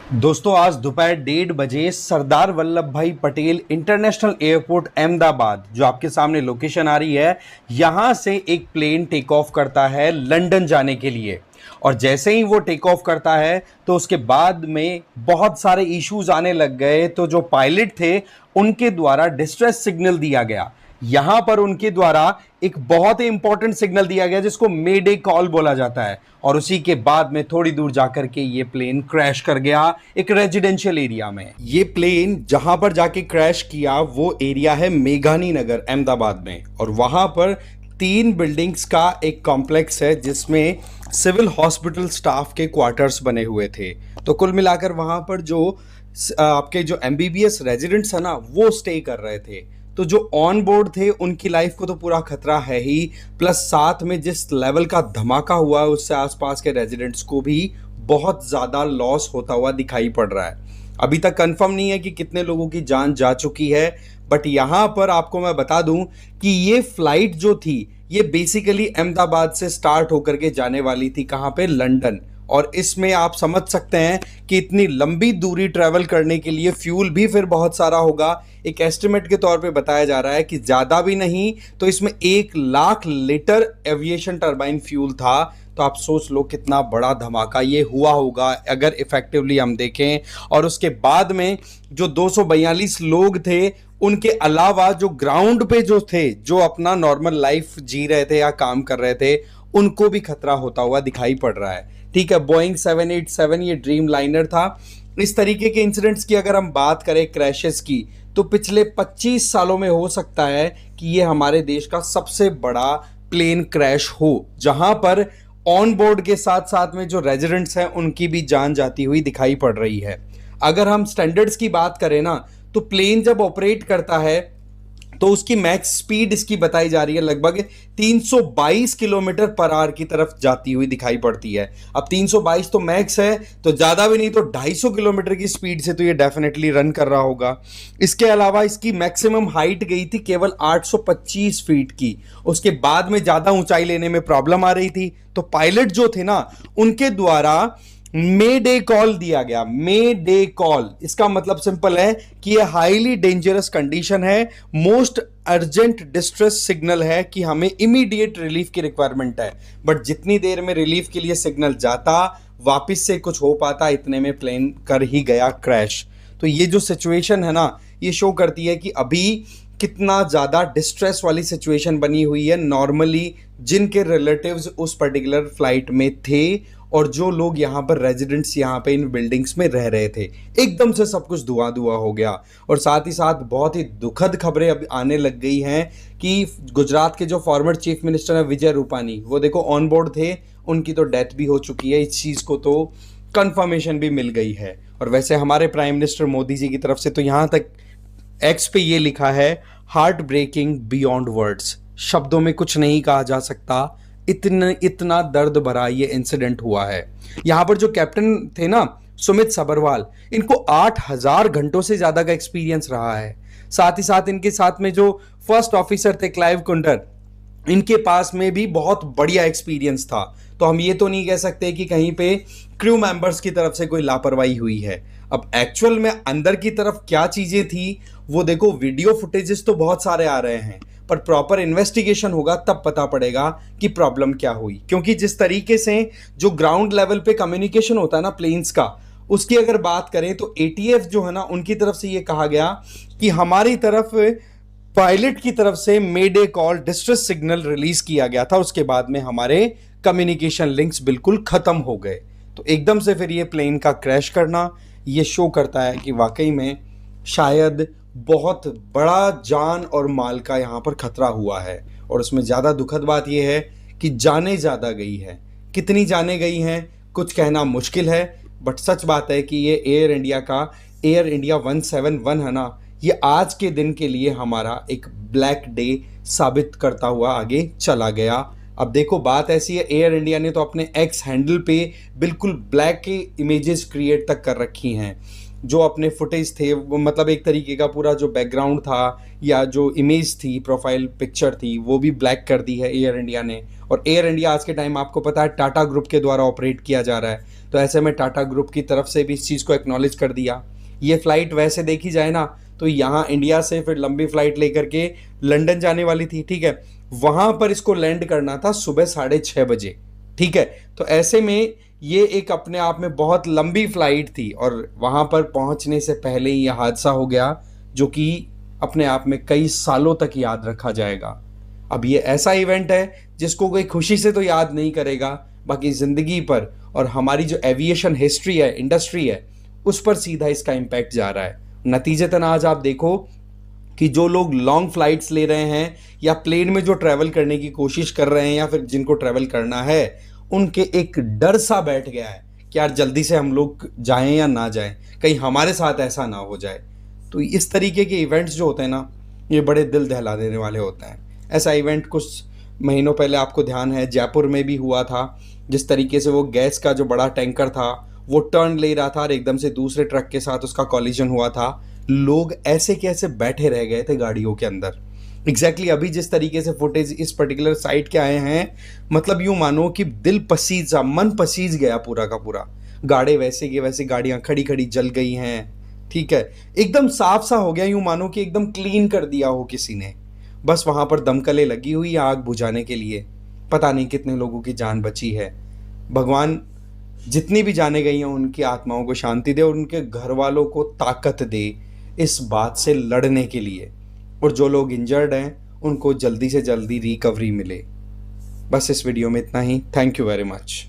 दोस्तों आज दोपहर 1:30 बजे सरदार वल्लभ भाई पटेल इंटरनेशनल एयरपोर्ट अहमदाबाद, जो आपके सामने लोकेशन आ रही है, यहां से एक प्लेन टेक ऑफ करता है लंदन जाने के लिए। और जैसे ही वो टेक ऑफ करता है तो उसके बाद में बहुत सारे इश्यूज आने लग गए। तो जो पायलट थे उनके द्वारा डिस्ट्रेस सिग्नल दिया गया। यहां पर उनके द्वारा एक बहुत ही इंपॉर्टेंट सिग्नल दिया गया जिसको मेडे कॉल बोला जाता है। और उसी के बाद में थोड़ी दूर जाकर के ये प्लेन क्रैश कर गया एक रेजिडेंशियल एरिया में। ये प्लेन जहां पर जाके क्रैश किया वो एरिया है मेघानी नगर अहमदाबाद में। और वहां पर 3 बिल्डिंग्स का एक कॉम्प्लेक्स है जिसमें सिविल हॉस्पिटल स्टाफ के क्वार्टर्स बने हुए थे। तो कुल मिलाकर वहां पर जो आपके जो एमबीबीएस रेजिडेंट्स है ना, वो स्टे कर रहे थे। तो जो ऑन बोर्ड थे उनकी लाइफ को तो पूरा खतरा है ही, प्लस साथ में जिस लेवल का धमाका हुआ है उससे आसपास के रेजिडेंट्स को भी बहुत ज़्यादा लॉस होता हुआ दिखाई पड़ रहा है। अभी तक कंफर्म नहीं है कि कितने लोगों की जान जा चुकी है, बट यहाँ पर आपको मैं बता दूं कि ये फ्लाइट जो थी ये बेसिकली अहमदाबाद से स्टार्ट होकर के जाने वाली थी, कहाँ पे, लंदन। और इसमें आप समझ सकते हैं कि इतनी लंबी दूरी ट्रैवल करने के लिए फ्यूल भी फिर बहुत सारा होगा। एक एस्टिमेट के तौर पे बताया जा रहा है कि ज़्यादा भी नहीं तो इसमें 1 lakh litre aviation turbine fuel था। तो आप सोच लो कितना बड़ा धमाका ये हुआ होगा अगर इफेक्टिवली हम देखें। और उसके बाद में जो 242 लोग थे उनके अलावा जो ग्राउंड पे जो थे, जो अपना नॉर्मल लाइफ जी रहे थे या काम कर रहे थे, उनको भी खतरा होता हुआ दिखाई पड़ रहा है। ठीक है, बोइंग 787 ये ड्रीम लाइनर था। इस तरीके के इंसिडेंट्स की अगर हम बात करें क्रैशेस की, तो पिछले 25 सालों में हो सकता है कि ये हमारे देश का सबसे बड़ा प्लेन क्रैश हो, जहां पर ऑन बोर्ड के साथ साथ में जो रेजिडेंट्स हैं उनकी भी जान जाती हुई दिखाई पड़ रही है। अगर हम स्टैंडर्ड्स की बात करें ना, तो प्लेन जब ऑपरेट करता है तो उसकी मैक्स स्पीड इसकी बताई जा रही है लगभग 322 किलोमीटर पर आवर की तरफ जाती हुई दिखाई पड़ती है। अब 322 तो मैक्स है, तो ज़्यादा भी नहीं तो 250 किलोमीटर की स्पीड से तो ये डेफिनेटली रन कर रहा होगा। इसके अलावा इसकी मैक्सिमम हाइट गई थी केवल 825 फीट की। उसके बाद में ज़्यादा ऊंचाई लेने में प्रॉब्लम आ रही थी, तो पायलट जो थे ना उनके द्वारा मे डे कॉल दिया गया। मे डे कॉल, इसका मतलब सिंपल है कि ये हाईली डेंजरस कंडीशन है, मोस्ट अर्जेंट डिस्ट्रेस सिग्नल है कि हमें इमीडिएट रिलीफ की रिक्वायरमेंट है। बट जितनी देर में रिलीफ के लिए सिग्नल जाता, वापस से कुछ हो पाता, इतने में प्लेन कर ही गया क्रैश। तो ये जो सिचुएशन है ना, ये शो करती है कि अभी कितना ज़्यादा डिस्ट्रेस वाली सिचुएशन बनी हुई है नॉर्मली जिनके रिलेटिव्स उस पर्टिकुलर फ्लाइट में थे और जो लोग यहाँ पर रेजिडेंट्स यहाँ पे इन बिल्डिंग्स में रह रहे थे। एकदम से सब कुछ धुआं धुआं हो गया। और साथ ही साथ बहुत ही दुखद खबरें अब आने लग गई हैं कि गुजरात के जो फॉर्मर चीफ मिनिस्टर हैं विजय रूपानी, वो देखो ऑन बोर्ड थे, उनकी तो डेथ भी हो चुकी है। इस चीज़ को तो कंफर्मेशन भी मिल गई है। और वैसे हमारे प्राइम मिनिस्टर मोदी जी की तरफ से तो यहाँ तक एक्स पे ये लिखा है, हार्ट ब्रेकिंग बियॉन्ड वर्ड्स, शब्दों में कुछ नहीं कहा जा सकता, इतना दर्द भरा ये इंसिडेंट हुआ है। यहाँ पर जो कैप्टन थे ना सुमित सबरवाल, इनको 8000 घंटों से ज़्यादा का एक्सपीरियंस रहा है। साथ ही साथ इनके साथ में जो फर्स्ट ऑफिसर थे क्लाइव कुंडर, इनके पास में भी बहुत बढ़िया एक्सपीरियंस था। तो हम ये तो नहीं कह सकते कि कहीं पे क्रू मेंबर्स की तरफ से कोई लापरवाही हुई है। अब एक्चुअल में अंदर की तरफ क्या चीज़ें थी वो देखो, वीडियो फुटेजेस तो बहुत सारे आ रहे हैं, पर प्रॉपर इन्वेस्टिगेशन होगा तब पता पड़ेगा कि प्रॉब्लम क्या हुई। क्योंकि जिस तरीके से जो ग्राउंड लेवल पे कम्युनिकेशन होता है ना प्लेन्स का, उसकी अगर बात करें तो एटीएफ जो है ना उनकी तरफ से ये कहा गया कि हमारी तरफ पायलट की तरफ से मेडे कॉल डिस्ट्रेस सिग्नल रिलीज किया गया था, उसके बाद में हमारे कम्युनिकेशन लिंक्स बिल्कुल खत्म हो गए। तो एकदम से फिर ये प्लेन का क्रैश करना ये शो करता है कि वाकई में शायद बहुत बड़ा जान और माल का यहाँ पर खतरा हुआ है। और उसमें ज़्यादा दुखद बात यह है कि जानें ज़्यादा गई हैं। कितनी जानें गई हैं कुछ कहना मुश्किल है, बट सच बात है कि ये एयर इंडिया का एयर इंडिया 171 है ना, ये आज के दिन के लिए हमारा एक ब्लैक डे साबित करता हुआ आगे चला गया। अब देखो बात ऐसी है, एयर इंडिया ने तो अपने एक्स हैंडल पे बिल्कुल ब्लैक के इमेजेस क्रिएट तक कर रखी हैं। जो अपने फुटेज थे वो मतलब एक तरीके का पूरा जो बैकग्राउंड था या जो इमेज थी, प्रोफाइल पिक्चर थी, वो भी ब्लैक कर दी है एयर इंडिया ने। और एयर इंडिया आज के टाइम आपको पता है टाटा ग्रुप के द्वारा ऑपरेट किया जा रहा है। तो ऐसे में टाटा ग्रुप की तरफ से भी इस चीज़ को एक्नॉलेज कर दिया। ये फ़्लाइट वैसे देखी जाए ना तो यहाँ इंडिया से फिर लंबी फ़्लाइट लेकर के लंदन जाने वाली थी, ठीक है। वहाँ पर इसको लैंड करना था सुबह 6:30 बजे, ठीक है। तो ऐसे में ये एक अपने आप में बहुत लंबी फ़्लाइट थी और वहाँ पर पहुँचने से पहले ही यह हादसा हो गया, जो कि अपने आप में कई सालों तक याद रखा जाएगा। अब ये ऐसा इवेंट है जिसको कोई खुशी से तो याद नहीं करेगा, बाकी ज़िंदगी पर और हमारी जो एविएशन हिस्ट्री है, इंडस्ट्री है, उस पर सीधा इसका इम्पैक्ट जा रहा है। नतीजतन आज आप देखो कि जो लोग लॉन्ग फ्लाइट्स ले रहे हैं या प्लेन में जो ट्रैवल करने की कोशिश कर रहे हैं या फिर जिनको ट्रैवल करना है, उनके एक डर सा बैठ गया है कि यार जल्दी से हम लोग जाएं या ना जाएं, कहीं हमारे साथ ऐसा ना हो जाए। तो इस तरीके के इवेंट्स जो होते हैं ना, ये बड़े दिल दहला देने वाले होते हैं। ऐसा इवेंट कुछ महीनों पहले आपको ध्यान है जयपुर में भी हुआ था, जिस तरीके से वो गैस का जो बड़ा टैंकर था वो टर्न ले रहा था और एकदम से दूसरे ट्रक के साथ उसका कॉलिजन हुआ था। लोग ऐसे कैसे बैठे रह गए थे गाड़ियों के अंदर। एग्जैक्टली अभी जिस तरीके से फुटेज इस पर्टिकुलर साइट के आए हैं, मतलब यूं मानो कि दिल पसीजा, मन पसीज गया पूरा का पूरा। गाड़े वैसे के वैसे गाड़ियां खड़ी खड़ी जल गई हैं, ठीक है। एकदम साफ सा हो गया, यूं मानो कि एकदम क्लीन कर दिया हो किसी ने। बस वहां पर दमकलें लगी हुई है आग बुझाने के लिए। पता नहीं कितने लोगों की जान बची है। भगवान जितनी भी जाने गई हैं उनकी आत्माओं को शांति दे और उनके घर वालों को ताकत दे इस बात से लड़ने के लिए, और जो लोग इंजर्ड हैं उनको जल्दी से जल्दी रिकवरी मिले। बस इस वीडियो में इतना ही। Thank you very much.